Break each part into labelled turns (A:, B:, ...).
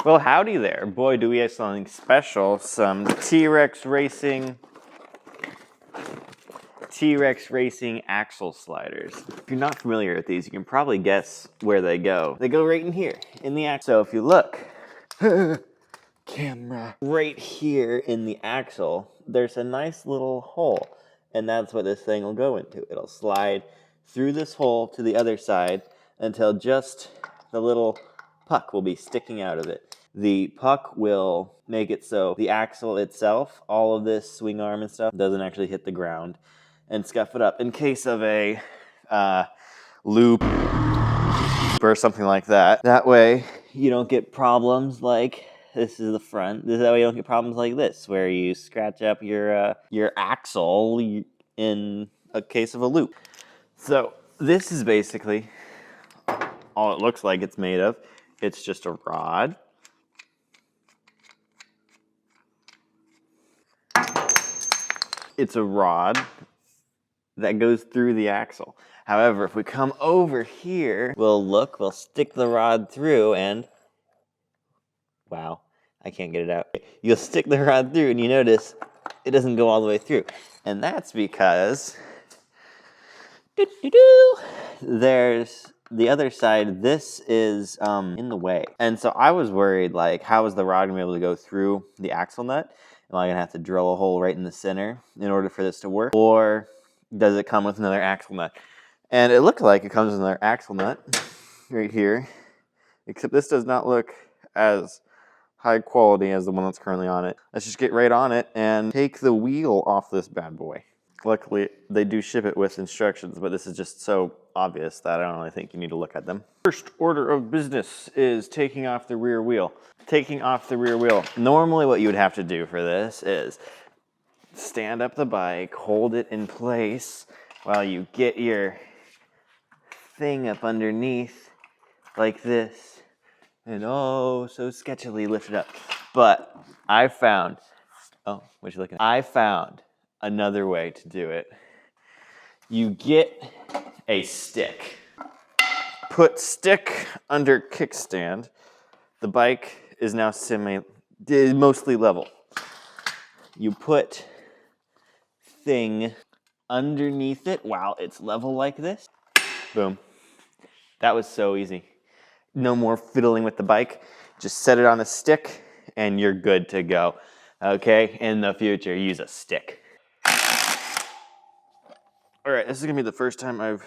A: Well, howdy there. Boy, do we have something special. Some T-Rex Racing axle sliders. If you're not familiar with these, you can probably guess where they go. They go right in here, in the axle. So if you look, camera, right here in the axle, there's a nice little hole. And that's what this thing will go into. It'll slide through this hole to the other side until just the little puck will be sticking out of it. The puck will make it so the axle itself, all of this swing arm and stuff, doesn't actually hit the ground and scuff it up in case of a loop or something like that. That way you don't get problems like this is the front. That way you don't get problems like this, where you scratch up your axle in a case of a loop. So this is basically all it looks like it's made of. It's just a rod. It's a rod that goes through the axle. However, if we come over here, we'll stick the rod through and, wow, I can't get it out. You'll stick the rod through and you notice it doesn't go all the way through. And that's because there's the other side. This is in the way. And so I was worried, like, how is the rod gonna be able to go through the axle nut? Am I gonna have to drill a hole right in the center in order for this to work? Or does it come with another axle nut? And it looked like it comes with another axle nut right here, except this does not look as high quality as the one that's currently on it. Let's just get right on it and take the wheel off this bad boy. Luckily, they do ship it with instructions, but this is just so obvious that I don't really think you need to look at them. First order of business is taking off the rear wheel. Taking off the rear wheel. Normally what you would have to do for this is stand up the bike, hold it in place while you get your thing up underneath like this, and oh, so sketchily lift it up. But I found, oh, what you looking at? I found another way to do it. You get a stick. Put stick under kickstand. The bike is now mostly level. You put thing underneath it while it's level like this. Boom. That was so easy. No more fiddling with the bike. Just set it on a stick and you're good to go. Okay, in the future, use a stick. All right, this is gonna be the first time I've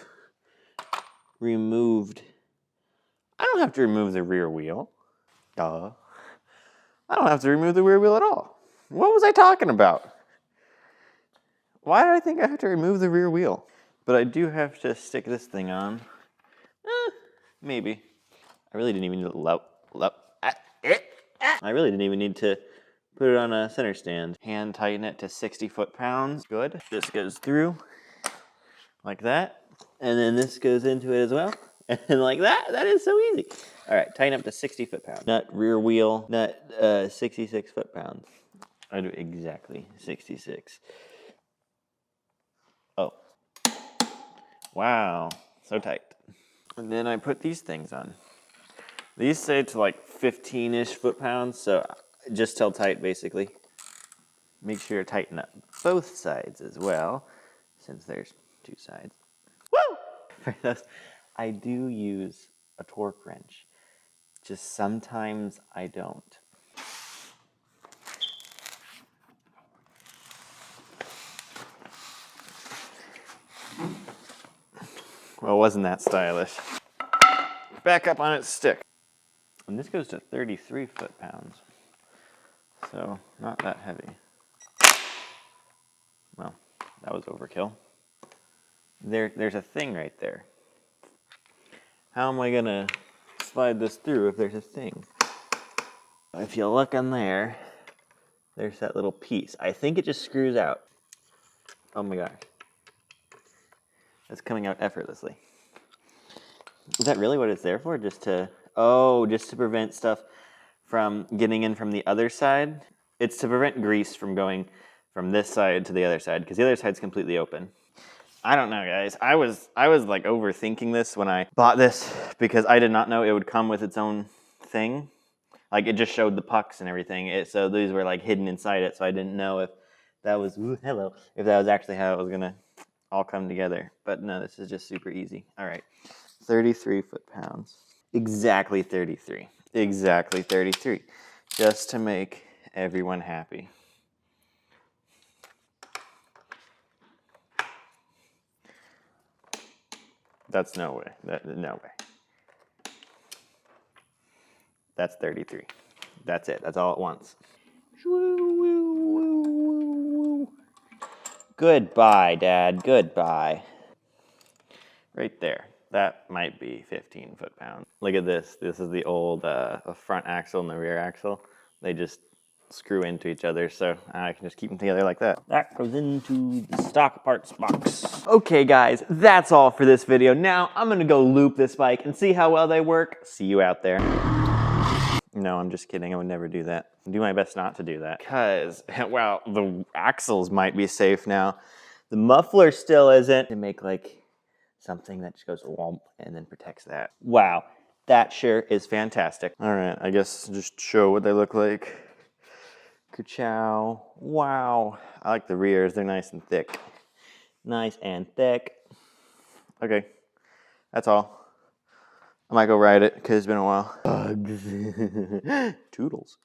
A: removed. I don't have to remove the rear wheel. Duh. I don't have to remove the rear wheel at all. What was I talking about? Why did I think I have to remove the rear wheel? But I do have to stick this thing on. Maybe. I really didn't even need to I really didn't even need to put it on a center stand. Hand tighten it to 60 foot-pounds. Good. This goes through like that. And then this goes into it as well. And like that. That is so easy. All right, tighten up to 60 foot-pounds. Nut, rear wheel, nut, 66 foot-pounds. I do exactly 66. Oh. Wow, so tight. And then I put these things on. These say it's like 15-ish foot-pounds, so just tell tight basically. Make sure you tighten up both sides as well, since there's two sides. Woo! For those, I do use a torque wrench. Just sometimes I don't. Well, wasn't that stylish? Back up on its stick. And this goes to 33 foot-pounds. So, not that heavy. Well, that was overkill. There's a thing right there. How am I gonna slide this through if there's a thing? If you look in there, there's that little piece. I think it just screws out. Oh my gosh. It's coming out effortlessly. Is that really what it's there for? Just to prevent stuff from getting in from the other side? It's to prevent grease from going from this side to the other side, because the other side's completely open. I don't know, guys. I was like overthinking this when I bought this, because I did not know it would come with its own thing. Like it just showed the pucks and everything. So these were like hidden inside it. So I didn't know if that was if that was actually how it was gonna all come together. But no, this is just super easy. All right, 33 foot-pounds. Exactly 33. Exactly 33. Just to make everyone happy. That's no way. No way. That's 33. That's it. That's all at once. Goodbye, Dad. Goodbye. Right there. That might be 15 foot-pounds. Look at this. This is the old front axle and the rear axle. They just screw into each other, so I can just keep them together like that. That goes into the stock parts box. Okay, guys, that's all for this video. Now I'm gonna go loop this bike and see how well they work. See you out there. No, I'm just kidding. I would never do that. Do my best not to do that. Because, well, the axles might be safe now. The muffler still isn't. To make like something that just goes womp and then protects that. Wow, that sure is fantastic. All right, I guess just show what they look like. Ka-chow. Wow. I like the rears. They're nice and thick. Nice and thick. Okay, that's all. I might go ride it because it's been a while. Toodles.